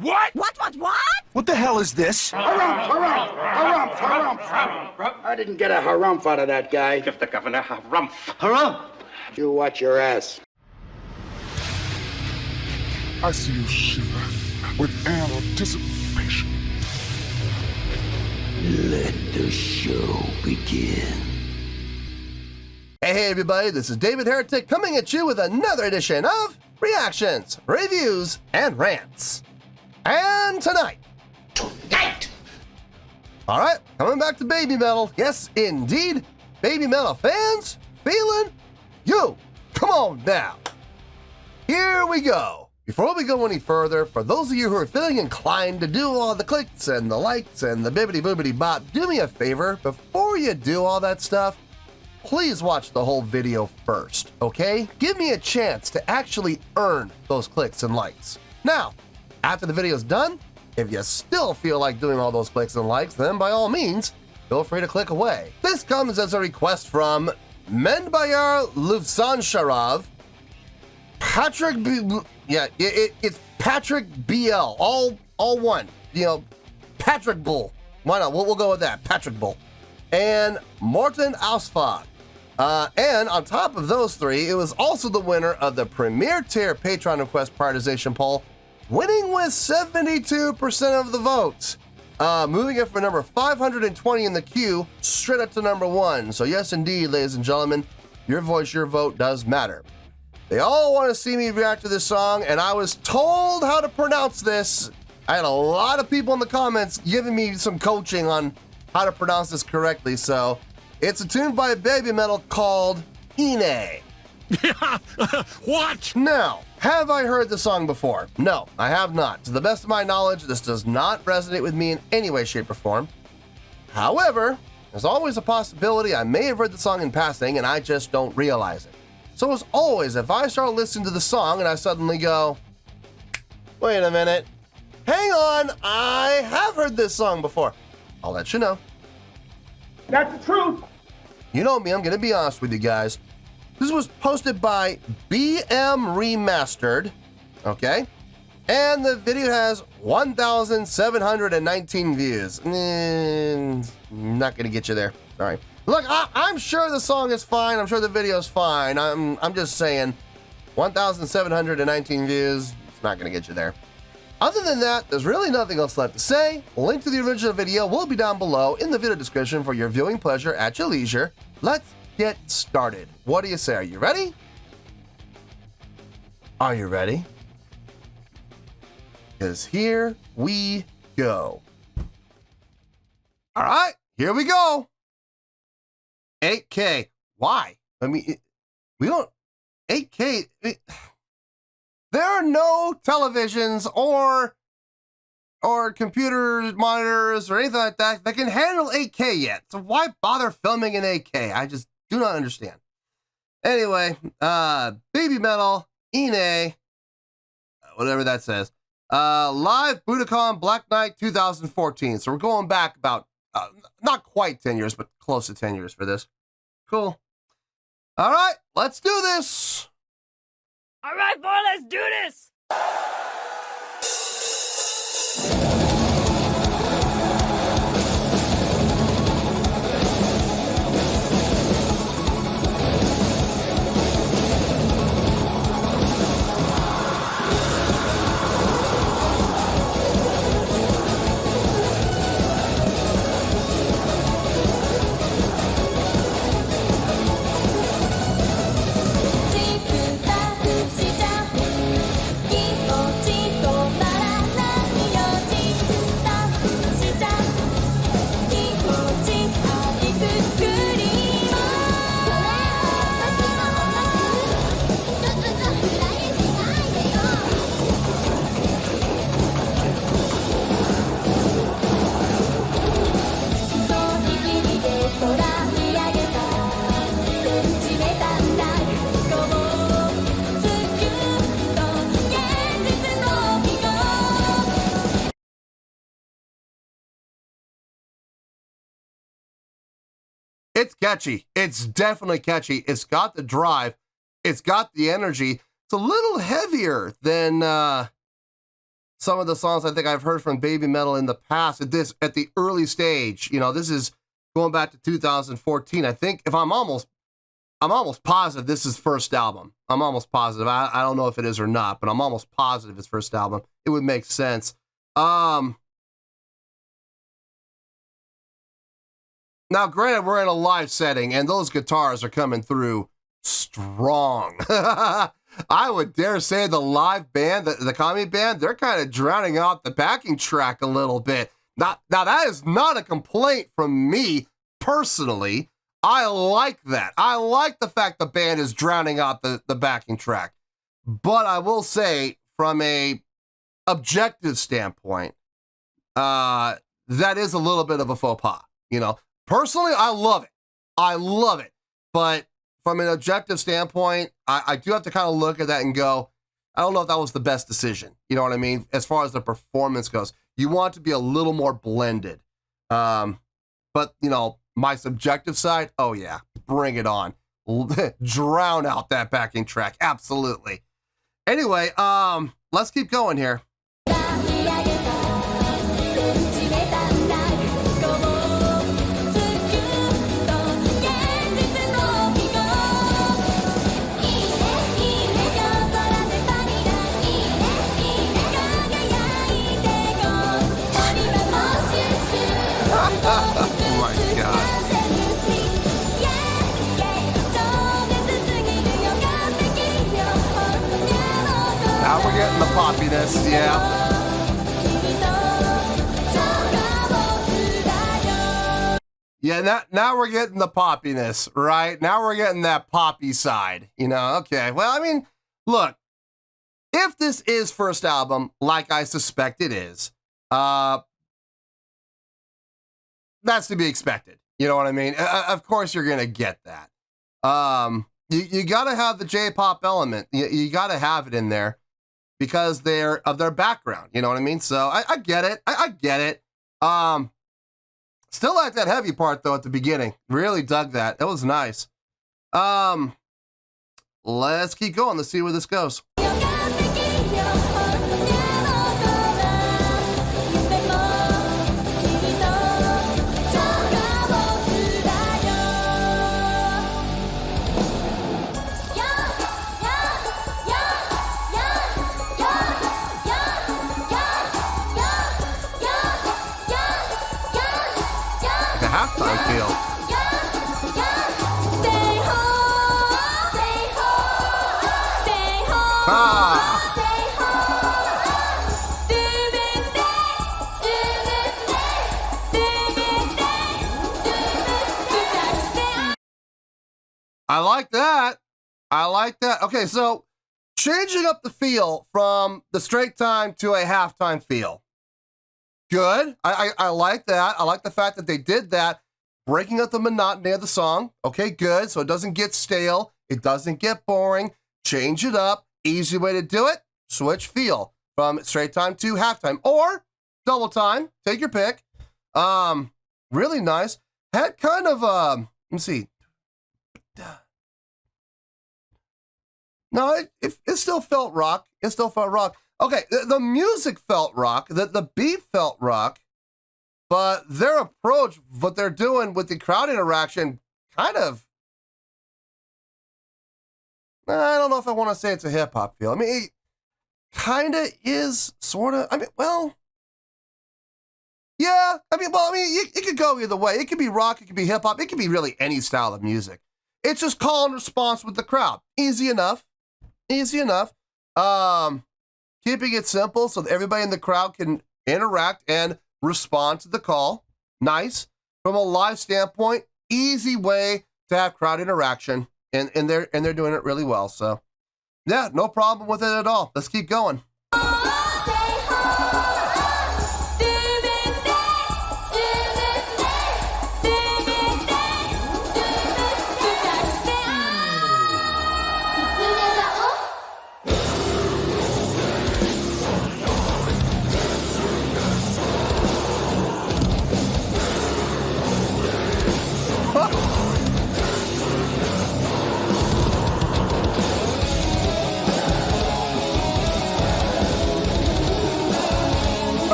What? What? What the hell is this? Harumph. I didn't get a harumph out of that guy. Give the governor harumph. Harumph! You watch your ass. I see you shiver with anticipation. Let the show begin. Hey everybody, this is David Heretic coming at you with another edition of Reactions, Reviews, and Rants. And tonight, alright, coming back to Babymetal. Yes, indeed, Babymetal Fans Feeling You. Come on now. Here we go. Before we go any further, for those of you who are feeling inclined to do all the clicks and the likes and the bibbity-boobity bop, do me a favor, before you do all that stuff, please watch the whole video first, okay? Give me a chance to actually earn those clicks and likes. Now, after the video's done, if you still feel like doing all those clicks and likes, then by all means, feel free to click away. This comes as a request from Mendbayar Lufsansharov, Patrick B. Yeah, it's Patrick BL, all one. You know, Patrick Bull. Why not? We'll go with that, Patrick Bull. And Morten Ausfag. And on top of those three, it was also the winner of the Premier Tier Patreon Request Prioritization Poll, winning with 72% of the votes, moving it from number 520 in the queue straight up to number 1. So yes, indeed, ladies and gentlemen, your voice, your vote does matter. They all want to see me react to this song, and I was told how to pronounce this. I had a lot of people in the comments giving me some coaching on how to pronounce this correctly, so it's a tune by Babymetal called Iine. What? Now, have I heard the song before? No, I have not. To the best of my knowledge, this does not resonate with me in any way, shape, or form. However, there's always a possibility I may have heard the song in passing and I just don't realize it. So as always, if I start listening to the song and I suddenly go, wait a minute, hang on, I have heard this song before, I'll let you know. That's the truth. You know me, I'm gonna be honest with you guys. This was posted by BM Remastered, okay? And the video has 1,719 views. Not gonna get you there, sorry. Look, I'm sure the song is fine, I'm sure the video is fine. I'm just saying, 1,719 views, it's not gonna get you there. Other than that, there's really nothing else left to say. A link to the original video will be down below in the video description for your viewing pleasure at your leisure. Let's get started. What do you say? Are you ready? Are you ready? Because here we go. All right, here we go. 8K. Why? I mean, we don't... 8K... There are no televisions or computer monitors or anything like that that can handle 8K yet. So why bother filming in 8K? I just do not understand. Anyway, Babymetal, Iine, whatever that says. Live Budokan Black Knight 2014. So we're going back about, not quite 10 years, but close to 10 years for this. Cool. All right, let's do this. All right, boy, let's do this. It's catchy. It's definitely catchy. It's got the drive. It's got the energy. It's a little heavier than some of the songs I think I've heard from Babymetal in the past at the early stage. You know, this is going back to 2014. I think if I'm almost positive this is first album. I'm almost positive. I don't know if it is or not, but I'm almost positive it's first album. It would make sense. Now, granted, we're in a live setting, and those guitars are coming through strong. I would dare say the live band, the comedy band, they're kind of drowning out the backing track a little bit. Now, that is not a complaint from me personally. I like that. I like the fact the band is drowning out the backing track. But I will say, from a objective standpoint, that is a little bit of a faux pas, you know. Personally, I love it. I love it. But from an objective standpoint, I do have to kind of look at that and go, I don't know if that was the best decision. You know what I mean? As far as the performance goes, you want to be a little more blended. But, you know, my subjective side, oh yeah, bring it on. Drown out that backing track. Absolutely. Anyway, let's keep going here. Now we're getting the poppiness, yeah. Yeah, now we're getting the poppiness, right? Now we're getting that poppy side, you know? Okay, well, I mean, look, if this is first album, like I suspect it is, that's to be expected. You know what I mean? Of course you're gonna get that. You gotta have the J-pop element. You gotta have it in there because they're of their background. You know what I mean? So I get it. I get it. Still like that heavy part though at the beginning. Really dug that. That was nice. Let's keep going. Let's see where this goes. Halftime feel. I like that. I like that. Okay, so changing up the feel from the straight time to a halftime feel. Good. I like that. I like the fact that they did that, breaking up the monotony of the song. Okay, good. So it doesn't get stale. It doesn't get boring. Change it up. Easy way to do it. Switch feel from straight time to halftime or double time. Take your pick. Really nice. Had kind of, let me see. No, it still felt rock. It still felt rock. Okay, the music felt rock, the beat felt rock, but their approach, what they're doing with the crowd interaction, kind of, I don't know if I want to say it's a hip-hop feel. I mean, it kind of is, sort of, I mean, well, yeah, it could go either way. It could be rock, it could be hip-hop, it could be really any style of music. It's just call and response with the crowd. Easy enough. Easy enough. Keeping it simple so that everybody in the crowd can interact and respond to the call. Nice. From a live standpoint, easy way to have crowd interaction, and they're doing it really well. So, yeah, no problem with it at all. Let's keep going.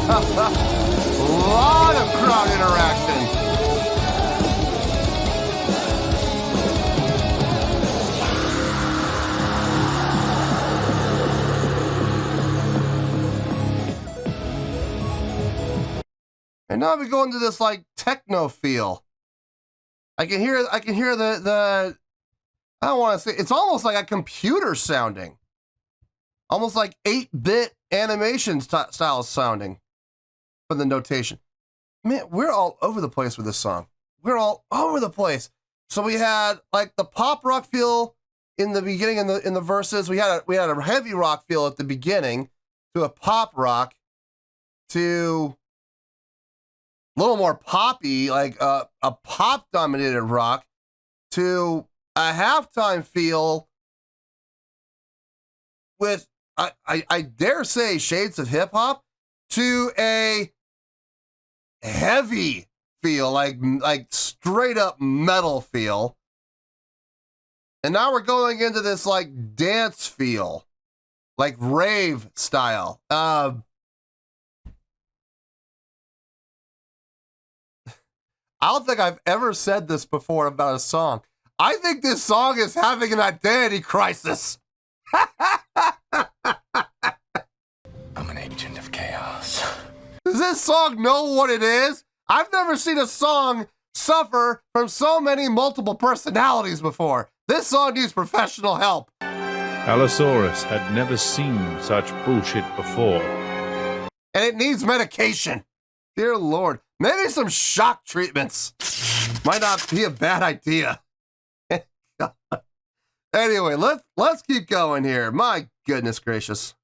Lot of crowd interaction. And now we go into this like techno feel. I can hear the I don't want to say, it's almost like a computer sounding. Almost like 8-bit animation style sounding for the notation. Man, we're all over the place with this song. We're all over the place. So we had like the pop rock feel in the beginning in the verses. We had a heavy rock feel at the beginning to a pop rock to a little more poppy, like a pop dominated rock to a halftime feel with I dare say shades of hip hop to a heavy feel, like straight up metal feel. And now we're going into this like dance feel, like rave style. I don't think I've ever said this before about a song. I think this song is having an identity crisis. I'm an agent of chaos. Does this song know what it is? I've never seen a song suffer from so many multiple personalities before. This song needs professional help. Allosaurus had never seen such bullshit before. And it needs medication. Dear Lord, maybe some shock treatments might not be a bad idea. Anyway, let's keep going here. My goodness gracious.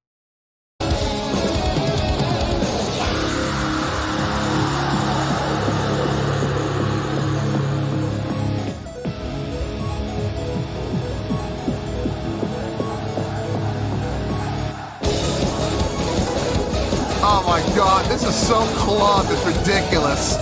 Oh my God, this is so club, it's ridiculous.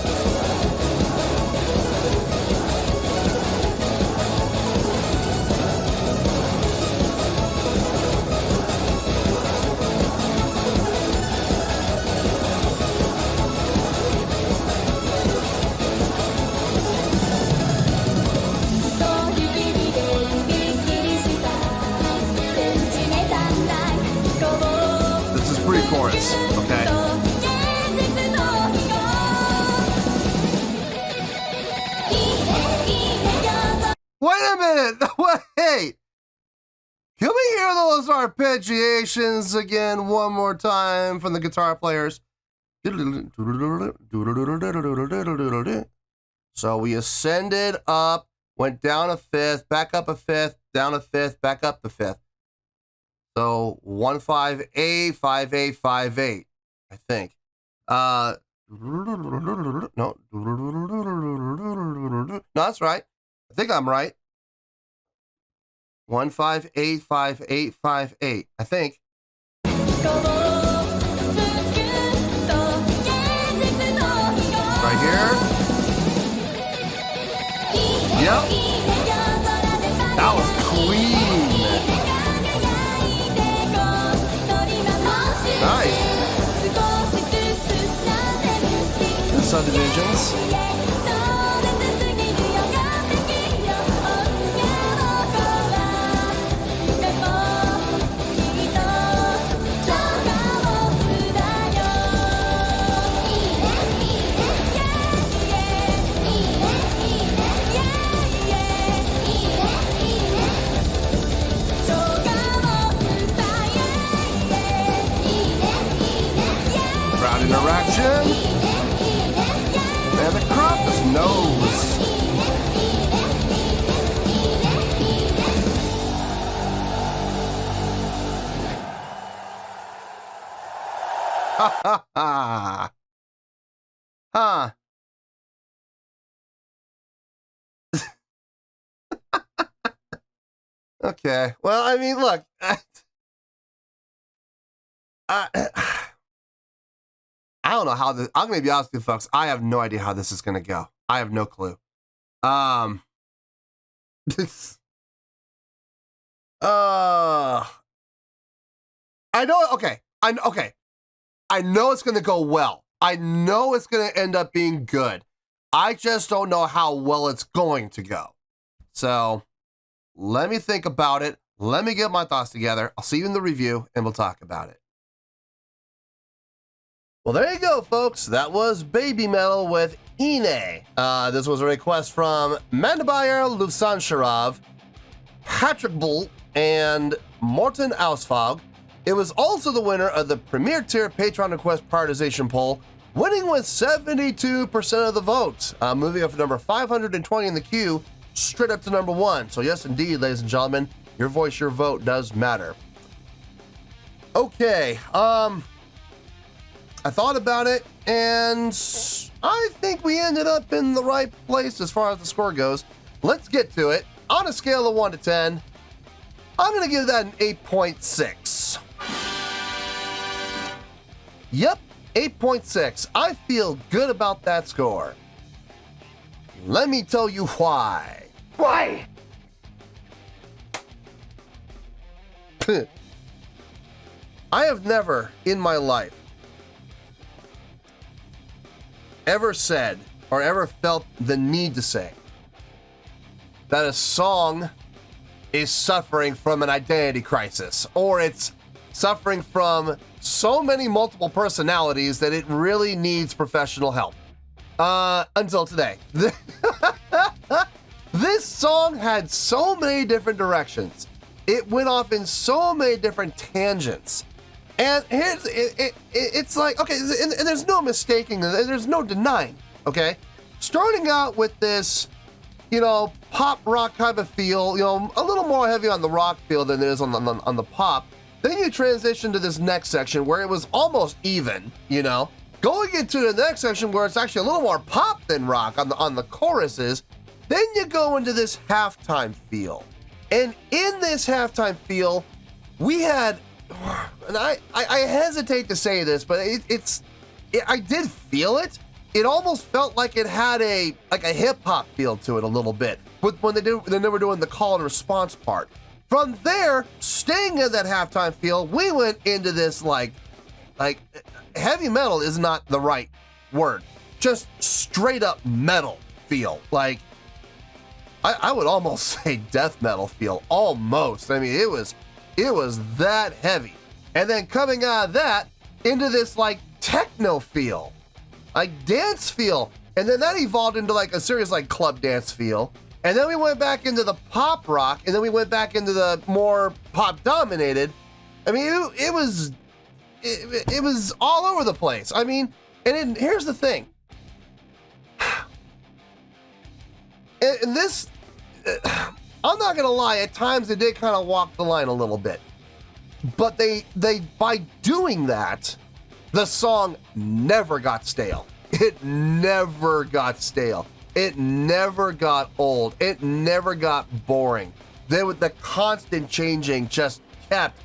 This is pre-chorus, okay? Wait a minute! Wait! Can we hear those arpeggiations again one more time from the guitar players? So we ascended up, went down a fifth, back up a fifth, down a fifth, back up the fifth. So 1 5 8 5 8 5 8, I think. No, that's right. I think I'm right. 1 5 8 5 8 5 8. I think. Right here. Yep. That was clean. Nice. The subdivisions. Crowd interaction. And the crowd just knows. Ha ha ha. Huh. Okay. Well, I mean, look. I don't know how this. I'm going to be honest with you, folks. I have no idea how this is going to go. I have no clue. I know. Okay. Okay. I know it's gonna go well. I know it's gonna end up being good. I just don't know how well it's going to go. So let me think about it. Let me get my thoughts together. I'll see you in the review and we'll talk about it. Well, there you go, folks. That was Babymetal with Iine. This was a request from Mandabayer Lusansharov, Patrick Bull, and Morten Ausfog. It was also the winner of the Premier Tier Patreon Request Prioritization Poll, winning with 72% of the votes, moving up from number 520 in the queue, straight up to number 1. So yes, indeed, ladies and gentlemen, your voice, your vote does matter. Okay, I thought about it, and I think we ended up in the right place as far as the score goes. Let's get to it. On a scale of 1 to 10, I'm going to give that an 8.6. Yep, 8.6. I feel good about that score. Let me tell you why. Why? I have never in my life ever said or ever felt the need to say that a song is suffering from an identity crisis, or it's suffering from so many multiple personalities that it really needs professional help. Until today. This song had so many different directions. It went off in so many different tangents. And here's, it's like, okay, and there's no mistaking, there's no denying, okay? Starting out with this, you know, pop rock kind of feel, you know, a little more heavy on the rock feel than it is on the pop. Then you transition to this next section where it was almost even, you know, going into the next section where it's actually a little more pop than rock on the choruses. Then you go into this halftime feel. And in this halftime feel, we had, and I hesitate to say this, but I did feel it. It almost felt like it had a hip hop feel to it a little bit when they were doing the call and response part. From there, staying in that halftime feel, we went into this like heavy metal is not the right word, just straight up metal feel. Like I would almost say death metal feel, almost. I mean, it was that heavy. And then coming out of that into this like techno feel, like dance feel. And then that evolved into like a serious like club dance feel. And then we went back into the pop rock, and then we went back into the more pop dominated. I mean, it was all over the place. I mean, and here's the thing. And this, I'm not gonna lie, at times they did kind of walk the line a little bit. But they by doing that, the song never got stale. It never got stale. It never got old. It never got boring. The constant changing just kept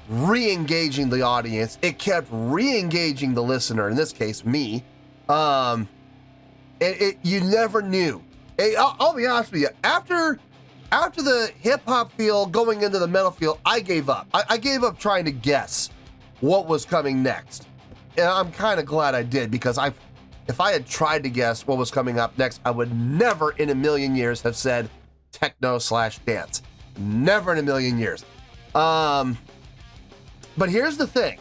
re-engaging the audience. It kept re-engaging the listener, in this case, me. You never knew. I'll be honest with you. After the hip-hop feel going into the metal feel, I gave up. I gave up trying to guess what was coming next. And I'm kind of glad I did, because if I had tried to guess what was coming up next, I would never in a million years have said techno/dance. Never in a million years. But here's the thing.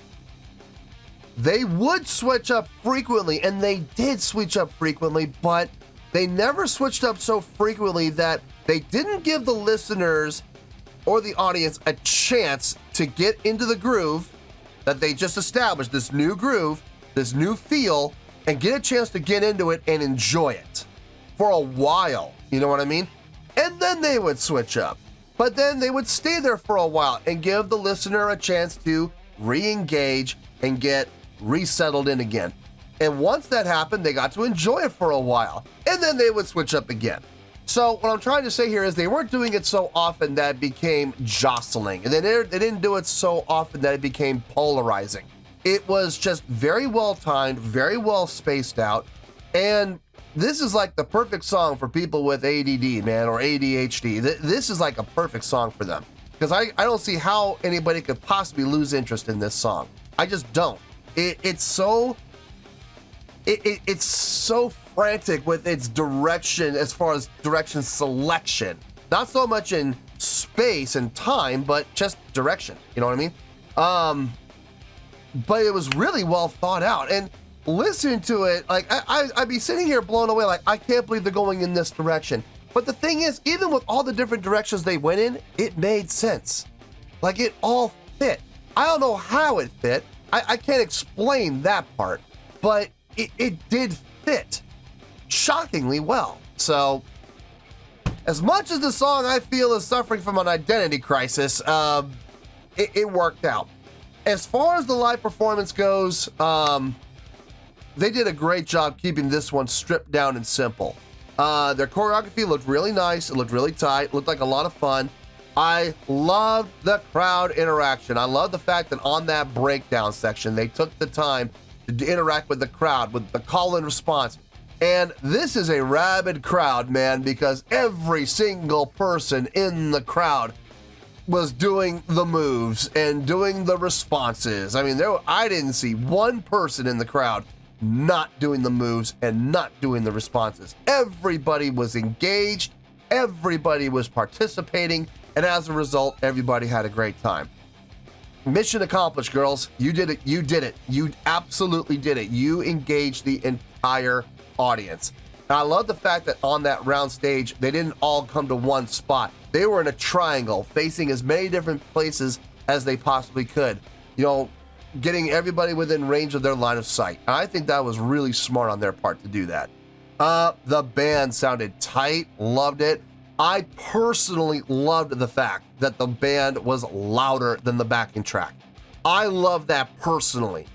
They would switch up frequently, and they did switch up frequently, but they never switched up so frequently that they didn't give the listeners or the audience a chance to get into the groove that they just established, this new groove, this new feel, and get a chance to get into it and enjoy it for a while. You know what I mean? And then they would switch up. But then they would stay there for a while and give the listener a chance to re-engage and get resettled in again. And once that happened, they got to enjoy it for a while. And then they would switch up again. So what I'm trying to say here is they weren't doing it so often that it became jostling. And they didn't do it so often that it became polarizing. It was just very well timed, very well spaced out. And this is like the perfect song for people with ADD, man, or ADHD. This is like a perfect song for them. Because I don't see how anybody could possibly lose interest in this song. I just don't. It's so frantic with its direction as far as direction selection. Not so much in space and time, but just direction. You know what I mean? But it was really well thought out. And listen to it, like I'd be sitting here blown away, like I can't believe they're going in this direction. But the thing is, even with all the different directions they went in, it made sense. Like it all fit. I don't know how it fit. I can't explain that part, but it did fit shockingly well. So as much as the song I feel is suffering from an identity crisis, it worked out. As far as the live performance goes, they did a great job keeping this one stripped down and simple. Their choreography looked really nice. It looked really tight. It looked like a lot of fun. I loved the crowd interaction. I love the fact that on that breakdown section, they took the time to interact with the crowd, with the call and response. And this is a rabid crowd, man, because every single person in the crowd was doing the moves and doing the responses. I mean, I didn't see one person in the crowd not doing the moves and not doing the responses. Everybody was engaged, everybody was participating, and as a result, everybody had a great time. Mission accomplished, girls. You did it. You did it. You absolutely did it. You engaged the entire audience. And I love the fact that on that round stage, they didn't all come to one spot. They were in a triangle, facing as many different places as they possibly could. You know, getting everybody within range of their line of sight. And I think that was really smart on their part to do that. The band sounded tight, loved it. I personally loved the fact that the band was louder than the backing track. I love that personally.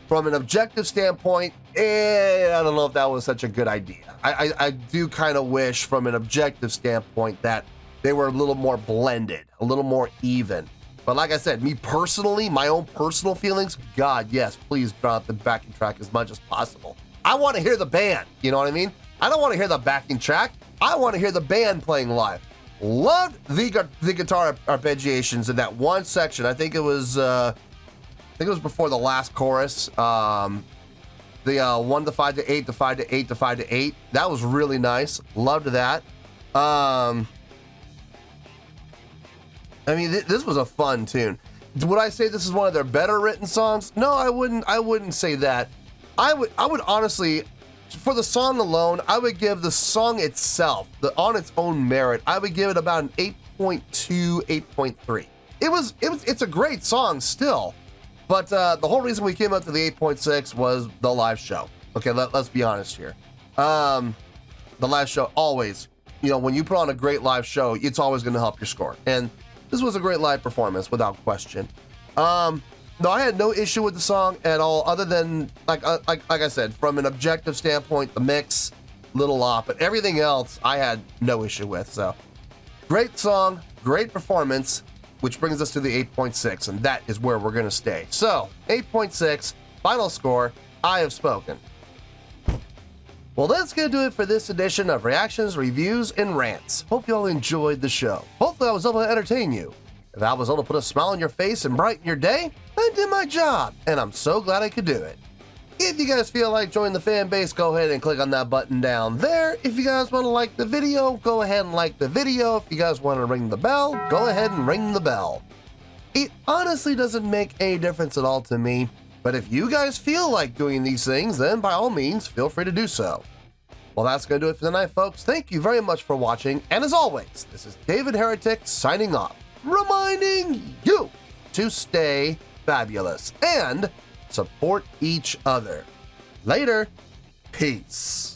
From an objective standpoint, I don't know if that was such a good idea. I do kind of wish from an objective standpoint that they were a little more blended, a little more even. But like I said, me personally, my own personal feelings, God, yes, please drop the backing track as much as possible. I want to hear the band, you know what I mean? I don't want to hear the backing track. I want to hear the band playing live. Loved the guitar arpeggiations in that one section. I think it was before the last chorus. The 1 to 5 to 8 to 5 to 8 to 5 to 8. That was really nice. Loved that. I mean, this was a fun tune. Would I say this is one of their better written songs? No, I wouldn't say that. I would honestly, for the song alone, I would give the song itself, on its own merit, I would give it about an 8.2, 8.3. It's a great song still, but the whole reason we came up to the 8.6 was the live show. Okay, let's be honest here. The live show always, you know, when you put on a great live show, it's always going to help your score. And this was a great live performance, without question. No, I had no issue with the song at all, other than, like I said, from an objective standpoint, the mix, little off, but everything else I had no issue with. So, great song, great performance, which brings us to the 8.6, and that is where we're going to stay. So, 8.6, final score, I have spoken. Well, that's going to do it for this edition of Reactions, Reviews, and Rants. Hope you all enjoyed the show. Hopefully I was able to entertain you. If I was able to put a smile on your face and brighten your day, I did my job, and I'm so glad I could do it. If you guys feel like joining the fan base, go ahead and click on that button down there. If you guys want to like the video, go ahead and like the video. If you guys want to ring the bell, go ahead and ring the bell. It honestly doesn't make any difference at all to me, but if you guys feel like doing these things, then by all means, feel free to do so. Well, that's going to do it for tonight, folks. Thank you very much for watching, and as always, this is David Heretic signing off, reminding you to stay fabulous and support each other. Later. Peace.